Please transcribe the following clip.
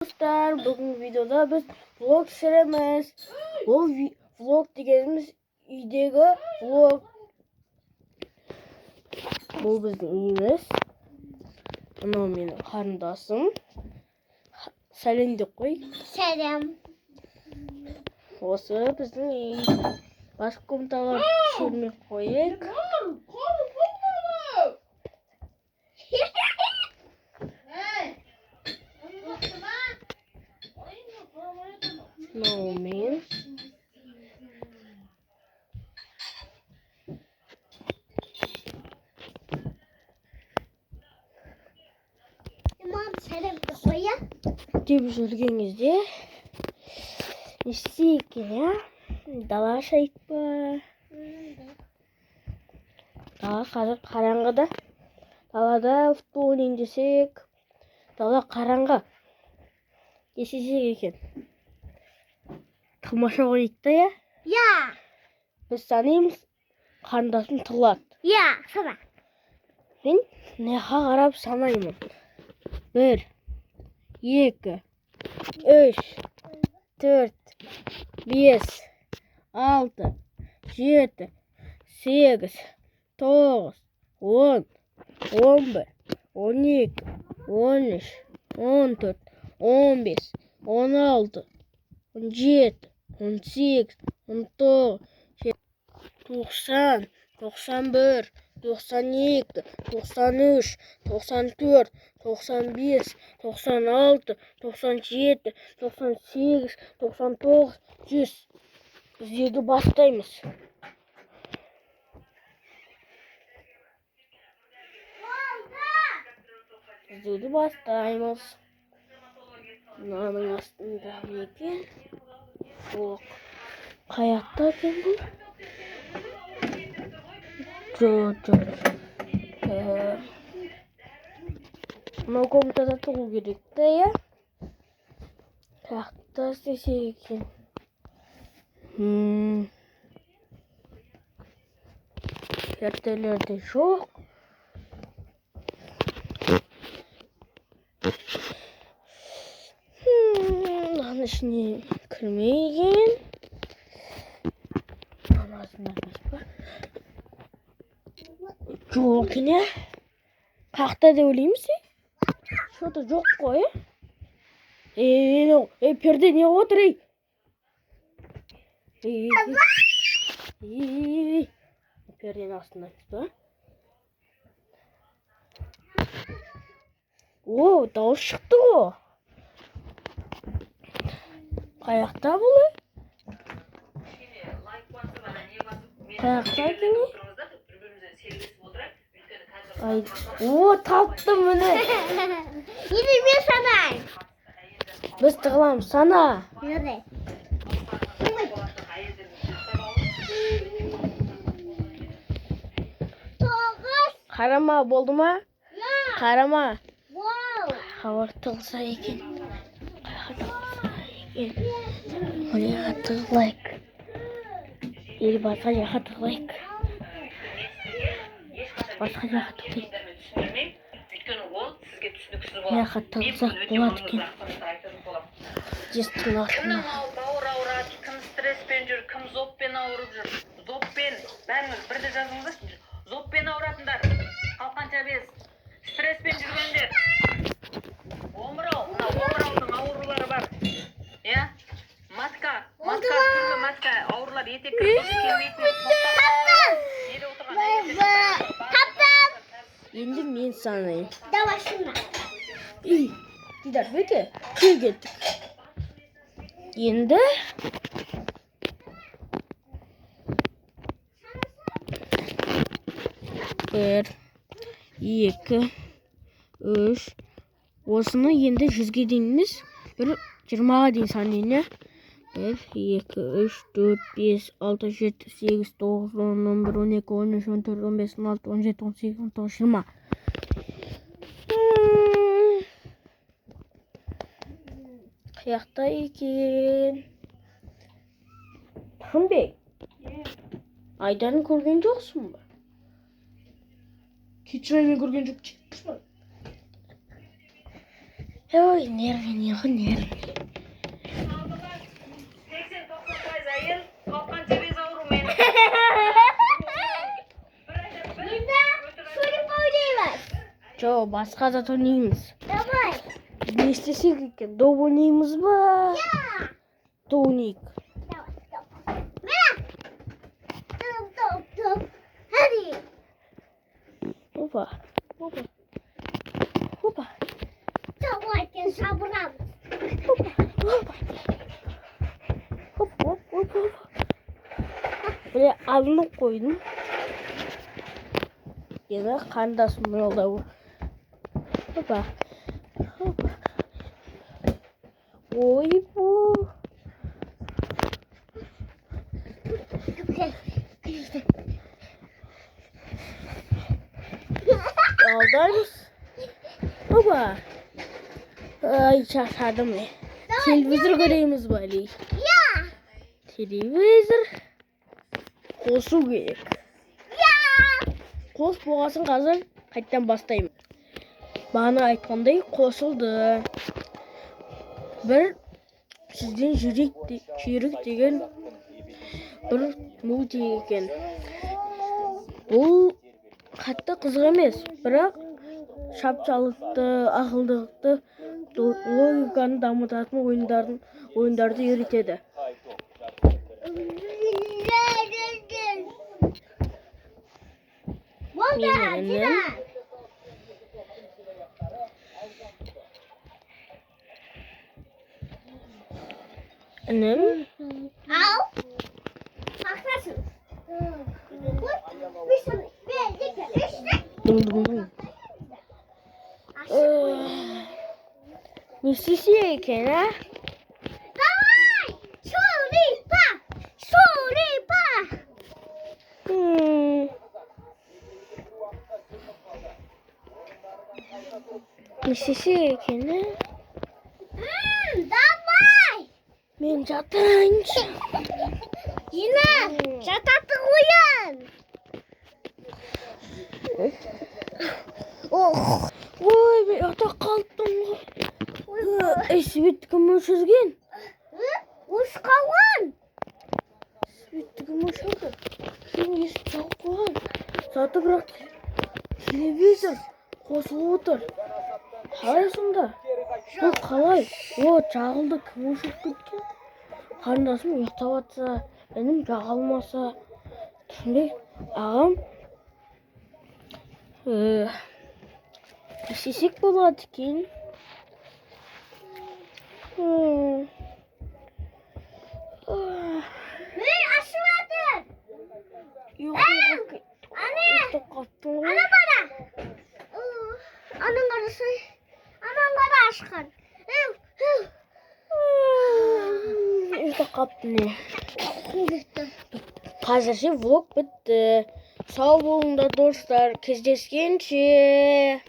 Dostlar, bugün videoda biz vlog süremiz. Bu vlog degenimiz uydagi vlog. Bu bizning uyimiz. Ana mening qarindoshim. Salom deb qo'y. Selam. Осы bizning uy. Boshqa komnatalar tushirmay qo'yik. Men Tamam, selam koya. deb жүргенingizde isteyken ya dala шайықпа. Dala қазір қараңғыда. Далада футбол ойнайын десек, дала қараңғы. Есесек екен. Тамаша ойнайық та ya. Ya. Біз санаймыз, қарындасым тығылады. Ya, sana. Мен неға қарап санаймын. 1, 2, 3, 4, 5, 6, 7, 8, 9, 10, 11, 12, 13, 14, 15, 16, 17, 18, 19, 90, 91, 92, 93, 94, 95, 96, 97, 98, 99, 100. Yüzüğü bastaymış. Yüzüğü bastaymış. Bunların aslında neydi? Yok. Hayatta geldi. Мына комнатада тұру керек та, я. Жақта істесек екен. Ертелерде жоқ. Мынаның ішіне кірмеген. Анасында емес па? Жоқ не? Қақта деп ойлаймыз, Что-то жоқ қой, перде не отыр, Перденің астында па? О, дауыс шықты ғой. Қаяқта бұл? Қаяқта екен? О, таптым міне. Yine bir sana. Біз тығыламыз, сана. Nerede? Қарама, болды ма? Қарама. Wow. Хабар тығылса екен. Олеға тығылайық. Или басқа жаққа тығылайық. Басқа жаққа тығылайық. Жаққа тығылсақ болады екен. Жестің артына. Бауыр ауырады, кім стресспен жүр, кім зоппен ауырып жүр. Зоппен, бәріңіз бірде жазыңыздаршы. Зоппен ауыратындар, қалқанша без. Стресспен жүргендер. Омырау, мына омыраудың аурулары бар. Я? Матка, түрлі матка, аурулар етекке дұрыс келмейтін. Неде отырған әйелдер? Kaptan. Енді мен санайын. Давай şuna. Дидар, беке, кел кеттік. Енді бір, екі, үш. Осыны енді 100-ге дейінміз. Бір 20-ға дейін санайын, 1, 2, 3, 4, 5, 6, 7, 8, 9, 10, 11, 12, 13, 14, 15, 16, 17, 18, 19, 20. Қаяқта екен? Тұрымбек, Айдарын көрген жоқсың ба? Кетшіраймен көрген жоқ. Ой, нерві. 80-90% ayıl, kalkanca bez аурумен. Burada çocuk oynayamaz. Жо, басқа зат ойнаймыз. Давай. Не істесек екен, доп ойнаймыз ба? Ya. Доп ойнайық. Давай, стоп. Мira. Топ. Hadi. Опа. Давай, sabıram. Хоп. Міне алынып қойдым. Енді қандасым мынада. Опа. Ойбу. Aldayız. Опа. Ay şaşardım ne. Televizor göreyimiz bari. Ya. Televizor. Қосу керек. Ya. Қос болғасын қазір қайттан бастаймын. Бағана айтқандай қосылды. Бір сізден жүрек деген бір мультик екен. Бұл қатты қызық емес, бірақ шапшалықты, ақылдылықты, логиканы дамытатын ойындарды үйретеді. Менің інім Al. Haklısın. Bir sürü. Bir, iki, üç, dört. не істесе екен, а? Давай. Şuripa. Не істесе екен, а? Давай. Мен жатайыншы. Yine çatatı uyan. Oh. Ой, мен ата қалыптым ғой. Свет кім өшірген? Uş kalın. Светті кім өшірді? Сен есіп жағып қойған. Заты бірақ телевизор қосылып отыр. Қалай сонда? Бұл қалай? О, жағылды, кім өшіріп кеткен? Қарындасым ұйықтап жатса, інім жағалмаса. Түсінбей, ағам істесек болады екен. Bir aşıladın. Anne. Ana bana. Anam karısı. Anam bana aşkın. Ұйықтап қаптым не. Қазірше влог бітті. Сау болыңдар достар, кездескенше.